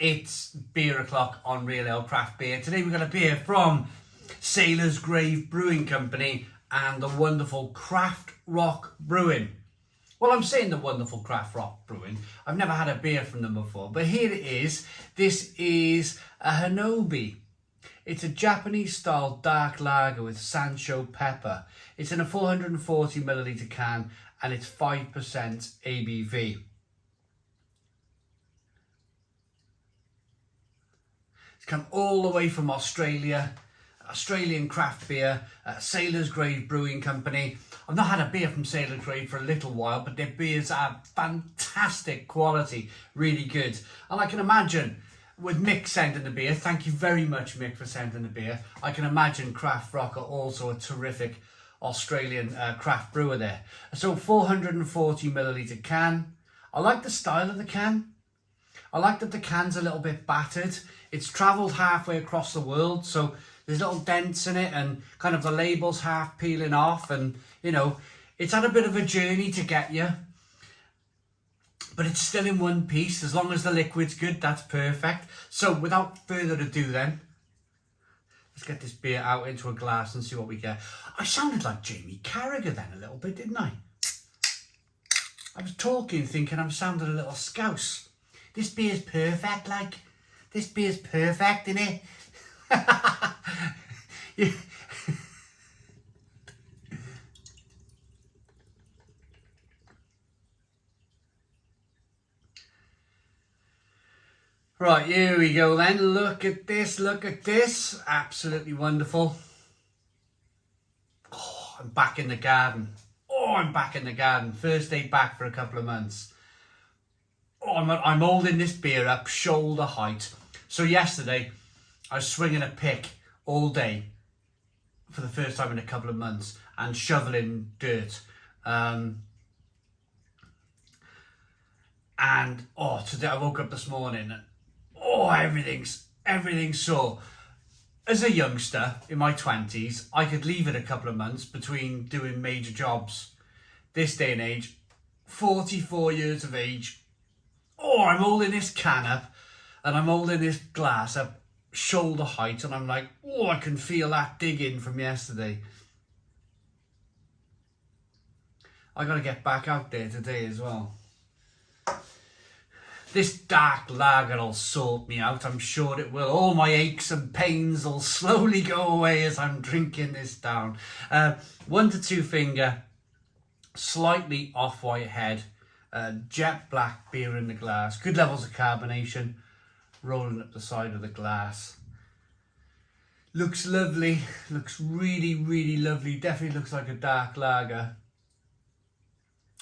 It's Beer O'Clock on Real Ale Craft Beer. Today we've got a beer from Sailor's Grave Brewing Company and the wonderful CraftRock Brewing. Well, I'm saying the wonderful CraftRock Brewing. I've never had a beer from them before, but here it is. This is a Hanabi. It's a Japanese-style dark lager with Sansho pepper. It's in a 440ml can and it's 5% ABV. It's come all the way from Australia, Australian craft beer, Sailor's Grave Brewing Company. I've not had a beer from Sailor's Grave for a little while, but their beers are fantastic quality, really good. And I can imagine, with Mick sending the beer, thank you very much Mick for sending the beer, I can imagine CraftRock are also a terrific Australian craft brewer there. So 440ml can. I like the style of the can. I like that the can's a little bit battered. It's travelled halfway across the world, so there's little dents in it and kind of the label's half peeling off, and you know, it's had a bit of a journey to get you. But it's still in one piece. As long as the liquid's good, that's perfect. So without further ado then, let's get this beer out into a glass and see what we get. I sounded like Jamie Carragher then a little bit, didn't I? I was talking thinking I'm sounding a little scouse. This beer's perfect, like. This beer's perfect, innit? Yeah. Right, here we go then. Look at this, look at this. Absolutely wonderful. Oh, I'm back in the garden. Oh, I'm back in the garden. First day back for a couple of months. Oh, I'm holding this beer up shoulder height. So yesterday, I was swinging a pick all day for the first time in a couple of months and shoveling dirt. And today I woke up this morning and everything's sore. As a youngster in my 20s, I could leave it a couple of months between doing major jobs. This day and age, 44 years of age, I'm holding this can up and I'm holding this glass up shoulder height and I'm like, I can feel that digging from yesterday. I gotta get back out there today as well. This dark lager will sort me out, I'm sure it will. All my aches and pains will slowly go away as I'm drinking this down. 1 to 2 finger, slightly off-white head, jet black beer in the glass, good levels of carbonation, rolling up the side of the glass. Looks lovely, looks really, really lovely. Definitely looks like a dark lager.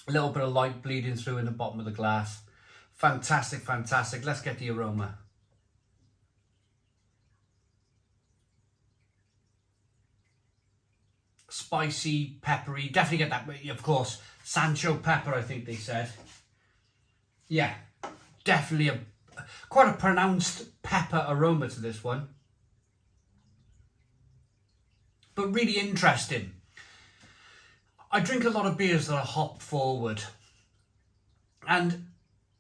A little bit of light bleeding through in the bottom of the glass. Fantastic, fantastic. Let's get the aroma. Spicy, peppery, definitely get that, of course, Sansho pepper, I think they said. Yeah, definitely quite a pronounced pepper aroma to this one. But really interesting. I drink a lot of beers that are hop forward. And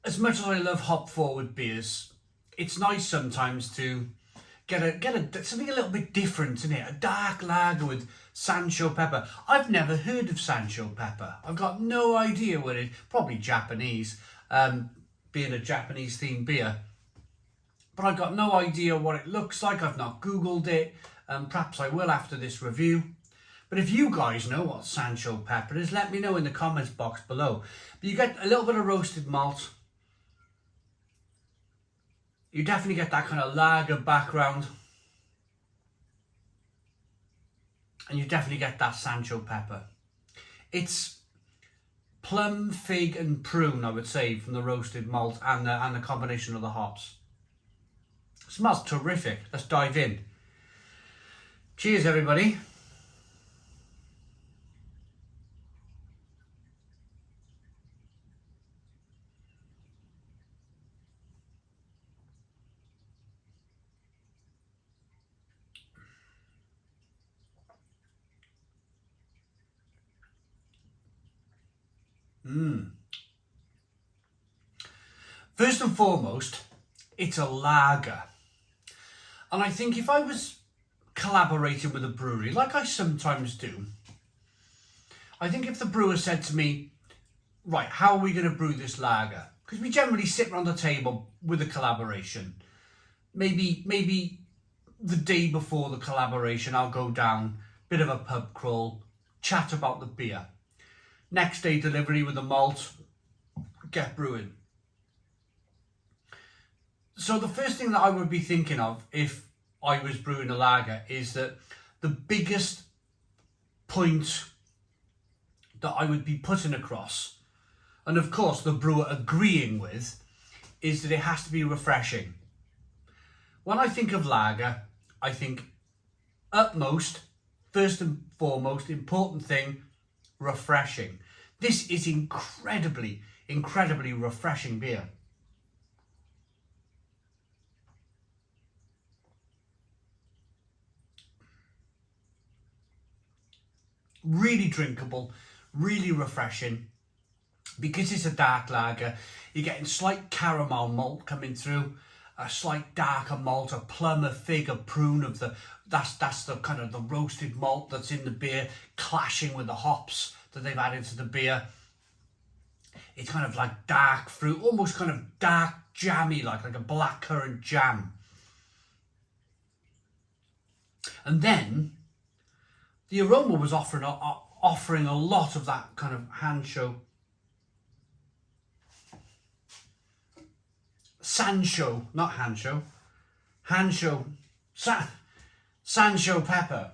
as much as I love hop forward beers, it's nice sometimes to get something a little bit different in it. A dark lager with Sansho pepper. I've never heard of Sansho pepper. I've got no idea what it is. Probably Japanese, being a Japanese themed beer. But I've got no idea what it looks like. I've not Googled it. Perhaps I will after this review. But if you guys know what Sansho pepper is, let me know in the comments box below. But you get a little bit of roasted malt. You definitely get that kind of lager background. And you definitely get that Sansho pepper. It's plum, fig and prune, I would say, from the roasted malt and the combination of the hops. It smells terrific. Let's dive in. Cheers, everybody. First and foremost, it's a lager. And I think if I was collaborating with a brewery, like I sometimes do, I think if the brewer said to me, right, how are we going to brew this lager? Because we generally sit around the table with a collaboration. Maybe the day before the collaboration, I'll go down, bit of a pub crawl, chat about the beer. Next day delivery with the malt, get brewing. So the first thing that I would be thinking of if I was brewing a lager is that the biggest point that I would be putting across, and of course the brewer agreeing with, is that it has to be refreshing. When I think of lager, I think utmost, first and foremost, important thing, refreshing. This is incredibly refreshing beer. Really drinkable, really refreshing. Because it's a dark lager, you're getting slight caramel malt coming through, a slight darker malt, a plum, a fig, a prune of that's the kind of the roasted malt that's in the beer, clashing with the hops that they've added to the beer. It's kind of like dark fruit, almost kind of dark jammy, like a blackcurrant jam. And then the aroma was offering a lot of that kind of Sansho pepper.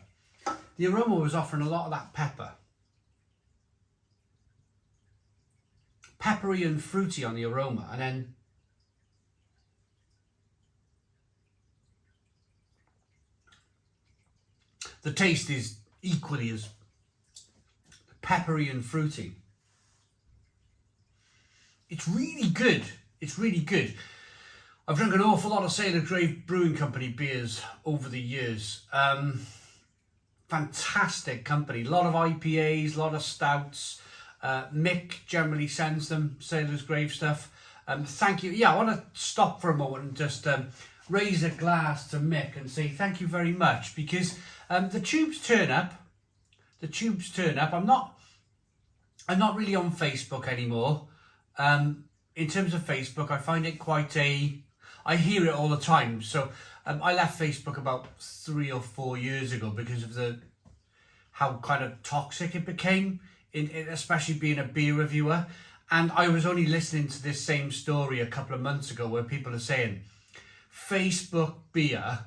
The aroma was offering a lot of that pepper. Peppery and fruity on the aroma, and then the taste is equally as peppery and fruity. It's really good. It's really good. I've drunk an awful lot of Sailor's Grave Brewing Company beers over the years. Fantastic company. A lot of IPAs, a lot of stouts. Mick generally sends them Sailor's Grave stuff. Thank you. Yeah, I want to stop for a moment and just raise a glass to Mick and say thank you very much, because the tubes turn up. The tubes turn up. I'm not really on Facebook anymore. In terms of Facebook, I find it quite I hear it all the time. So I left Facebook about 3 or 4 years ago because of how kind of toxic it became, especially being a beer reviewer. And I was only listening to this same story a couple of months ago where people are saying Facebook beer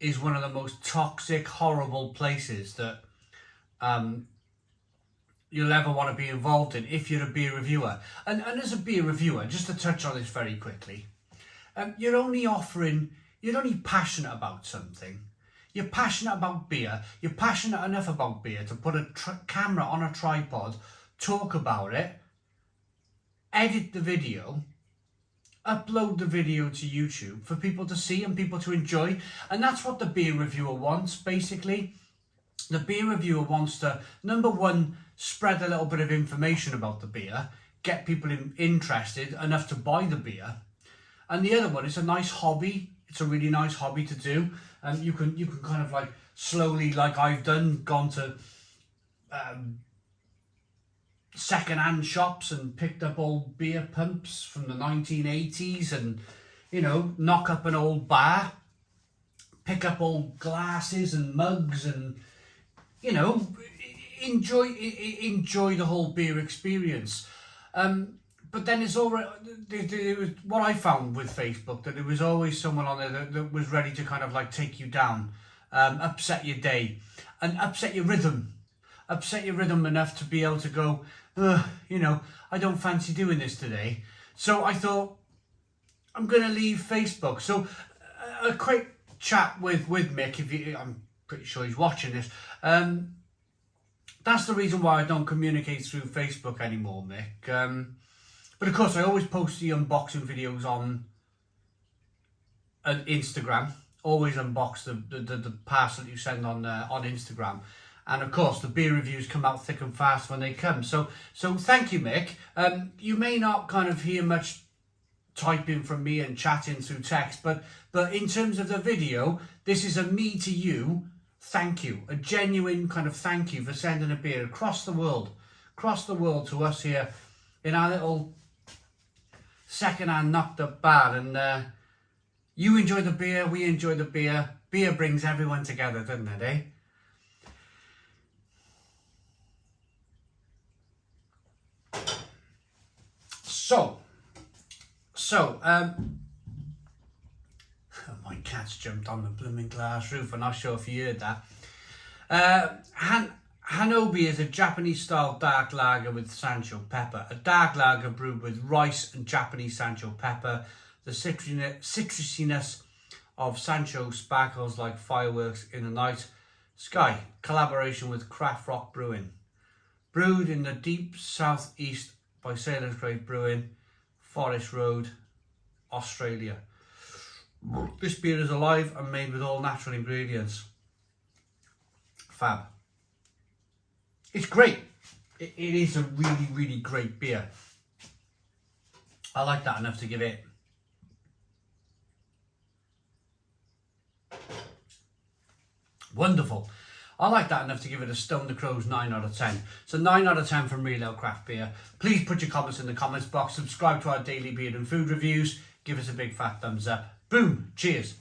is one of the most toxic, horrible places that you'll ever want to be involved in if you're a beer reviewer. And as a beer reviewer, just to touch on this very quickly, you're only passionate about something. You're passionate about beer. You're passionate enough about beer to put a camera on a tripod, talk about it, edit the video, upload the video to YouTube for people to see and people to enjoy. And that's what the beer reviewer wants, basically. The beer reviewer wants to, number one, spread a little bit of information about the beer, get people interested enough to buy the beer. And the other one is a nice hobby. It's a really nice hobby to do. You can kind of like slowly, like I've done, gone to second-hand shops and picked up old beer pumps from the 1980s and, knock up an old bar, pick up old glasses and mugs and, enjoy the whole beer experience. But then it's what I found with Facebook, that there was always someone on there that was ready to kind of like take you down, upset your day and upset your rhythm enough to be able to go, I don't fancy doing this today. So I thought, I'm going to leave Facebook. So a quick chat with Mick, I'm pretty sure he's watching this. That's the reason why I don't communicate through Facebook anymore, Mick. But of course, I always post the unboxing videos on Instagram. Always unbox the parcel that you send on Instagram. And of course, the beer reviews come out thick and fast when they come. So thank you, Mick. You may not kind of hear much typing from me and chatting through text, but in terms of the video, this is a me to you thank you, a genuine kind of thank you for sending a beer across the world to us here in our little second-hand knocked up bar. And you enjoy the beer, we enjoy the beer. Beer brings everyone together, doesn't it, eh? So, my cat's jumped on the blooming glass roof. I'm not sure if you heard that. Hanabi is a Japanese-style dark lager with Sansho pepper. A dark lager brewed with rice and Japanese Sansho pepper. The citrusiness of Sansho sparkles like fireworks in the night sky. Collaboration with CraftRock Brewing. Brewed in the deep southeast by Sailors Grave Brewing, Forest Road, Australia. This beer is alive and made with all natural ingredients. Fab. It's great. It is a really, really great beer. I like that enough to give it wonderful. I like that enough to give it a Stone the Crows 9 out of 10. So 9 out of 10 from Real Ale Craft Beer. Please put your comments in the comments box. Subscribe to our daily beer and food reviews. Give us a big fat thumbs up. Boom. Cheers.